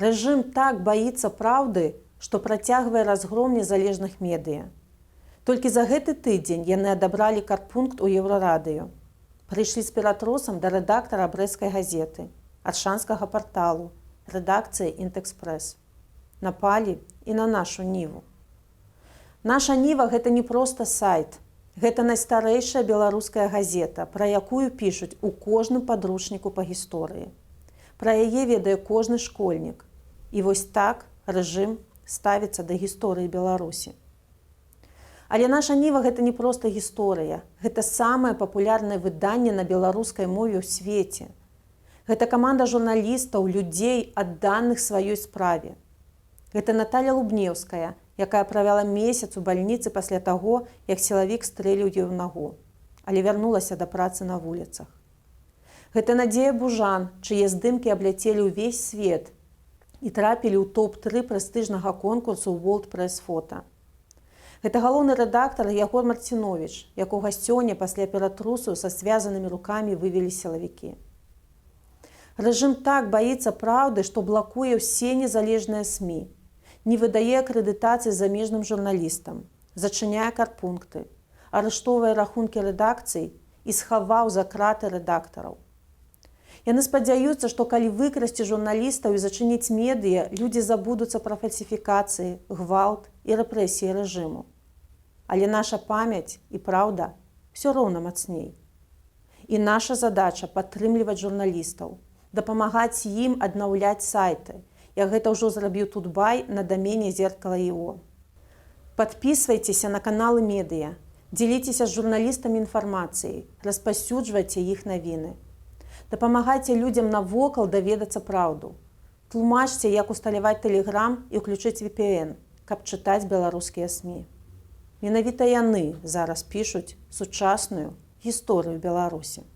Рэжым так баіцца праўды, што працягвае разгром незалежных медыя. Толькі за гэты тыдзень яны адабралі карпункт у Еўрарадыё. Прыйшлі з ператросам да рэдактара брэсцкай газеты, аршанскага парталу, рэдакцыі «Інтэкспрэс». Напалі і на нашу ніву. Наша ніва – гэта не проста сайт. Гэта найстарэйшая беларуская газета, пра якую пішуць у кожным падручніку па гісторыі. Пра яе ведае кожны школьнік. І вось так рэжым ставіцца да гісторыі Беларусі. Але наша ніва – гэта не проста гісторыя. Гэта самае папулярнае выданне на беларускай мове ў свеце. Гэта каманда журналістаў, людзей, адданых сваёй справе. Гэта Наталя Лубнеўская, якая правяла месяц у бальніцы пасля таго, як сілавік стрэліў ёй у нагу, але вярнулася да працы на вуліцах. Гэта Надзея Бужан, чые здымкі абляцелі ўвесь свет і трапілі ў топ-3 прэстыжнага конкурсу World Press Photo. Гэта галоўны рэдактар Ягор Марціновіч, якога сёння пасля ператрусу са звязанымі рукамі вывелі сілавікі. Рэжым так баіцца праўды, што блакуе ўсе незалежныя СМІ, не выдае акрэдытацыі замежным журналістам, зачыняе карпункты, арыштоўвае рахункі рэдакцый і схаваў за краты рэдактараў. Яны спадзяюцца, што калі выкрасці журналістаў і зачыніць медыя, людзі забудуцца пра фальсіфікацыі, гвалт і рэпрэсіі рэжыму. Але наша памяць і праўда ўсё роўна мацней. І наша задача падтрымліваць журналістаў, дапамагаць ім аднаўляць сайты, як гэта ўжо зрабіў Тутбай на дамене Зеркала.io. Падпісвайцеся на каналы медыя, дзеліцеся з журналістамі інфармацыяй, распаўсюджвайце іх навіны. Дапамагайце людзям навокал даведацца праўду. Тлумачце, як усталяваць Telegram і ўключыць VPN, каб чытаць беларускія СМІ. Менавіта яны зараз пішуць сучасную гісторыю Беларусі.